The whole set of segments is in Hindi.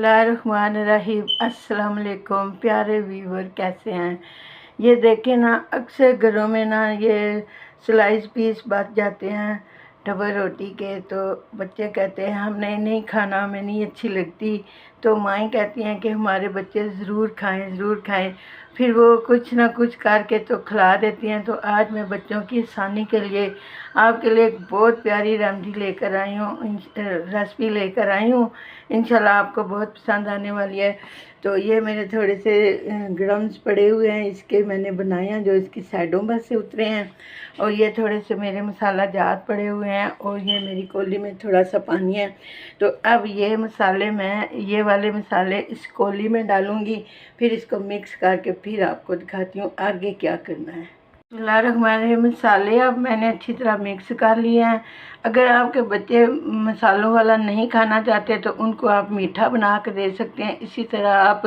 बिस्मिल्लाहिर्रहमानिर्रहीम। अस्सलाम वालेकुम प्यारे व्यूवर, कैसे हैं? ये देखें ना, अक्सर घरों में ना ये स्लाइस पीस बच जाते हैं डबल रोटी के। तो बच्चे कहते हैं हमने नहीं खाना, हमें नहीं अच्छी लगती। तो माएँ कहती हैं कि हमारे बच्चे ज़रूर खाएं, ज़रूर खाएं। फिर वो कुछ ना कुछ करके तो खिला देती हैं। तो आज मैं बच्चों की आसानी के लिए आपके लिए एक बहुत प्यारी रेमेडी लेकर आई हूँ, रेसिपी लेकर आई हूँ। इंशाल्लाह आपको बहुत पसंद आने वाली है। तो ये मेरे थोड़े से ग्राम्स पड़े हुए हैं, इसके मैंने बनाए हैं जो इसकी साइडों पर से उतरे हैं। और ये थोड़े से मेरे मसाला जात पड़े हुए हैं और ये मेरी कोली में थोड़ा सा पानी है। तो अब ये मसाले मैं ये वाले मसाले इस कोली में डालूँगी, फिर इसको मिक्स करके फिर आपको दिखाती हूँ आगे क्या करना है। हमारे मसाले अब मैंने अच्छी तरह मिक्स कर लिए हैं। अगर आपके बच्चे मसालों वाला नहीं खाना चाहते तो उनको आप मीठा बना कर दे सकते हैं। इसी तरह आप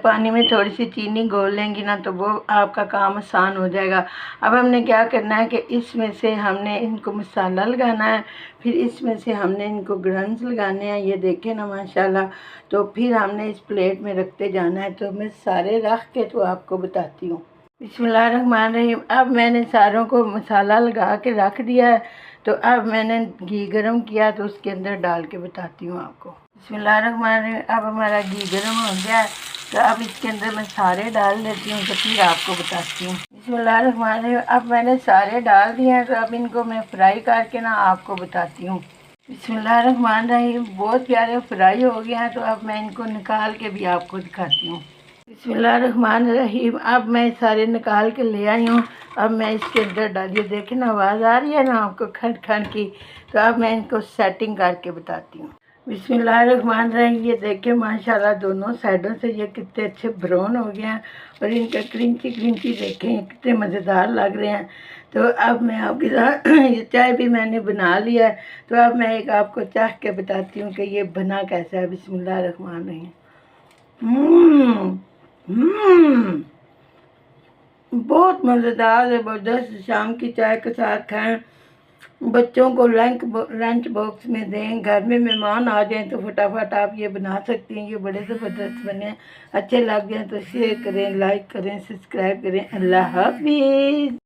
पानी में थोड़ी सी चीनी घोल लेंगी ना तो वो आपका काम आसान हो जाएगा। अब हमने क्या करना है कि इसमें से हमने इनको मसाला लगाना है, फिर इसमें से हमने इनको ग्राम्स लगाने हैं। ये देखें ना माशाल्लाह। तो फिर हमने इस प्लेट में रखते जाना है। तो मैं सारे रख के तो आपको बताती हूँ। बिस्मिल्लाहिर्रहमानिर्रहीम। अब मैंने सारों को मसाला लगा के रख दिया है। तो अब मैंने घी गरम किया तो उसके अंदर डाल के बताती हूँ आपको। बिस्मिल्लाहिर्रहमानिर्रहीम। अब हमारा घी गरम हो गया है तो अब इसके अंदर मैं सारे डाल देती हूँ तो फिर आपको बताती हूँ। बिस्मिल्लाहिर्रहमानिर्रहीम। अब मैंने सारे डाल दिए हैं तो अब इनको मैं फ्राई करके ना आपको बताती हूँ। बिस्मिल्लाहिर्रहमानिर्रहीम। बहुत प्यारे फ्राई हो गए हैं तो अब मैं इनको निकाल के भी आपको दिखाती हूँ। बिस्मिल्लाहिर्रहमानिर्रहीम। अब मैं सारे निकाल के ले आई हूँ। अब मैं इसके अंदर डालिए, देखें ना आवाज़ आ रही है ना आपको खंड खंड की। तो अब मैं इनको सेटिंग करके बताती हूँ। बिस्मिल्लाहिर्रहमानिर्रहीम। ये देखें माशाल्लाह दोनों साइडों से ये कितने अच्छे ब्राउन हो गए हैं और इनका क्रंची क्रंची देखें कितने मज़ेदार लग रहे हैं। तो अब मैं आपके साथ ये चाय भी मैंने बना लिया है। तो अब मैं एक आपको चाह के बताती हूँ कि ये बना कैसा है। बिस्मिल्लाहिर्रहमानिर्रहीम। बहुत मज़ेदार ज़बरदस्त। शाम की चाय के साथ खाएं, बच्चों को लंच बॉक्स में दें, घर में मेहमान आ जाएं तो फटाफट आप ये बना सकती हैं। ये बड़े ज़बरदस्त बने। अच्छे लग जाएं तो शेयर करें, लाइक करें, सब्सक्राइब करें। अल्लाह हाफिज़।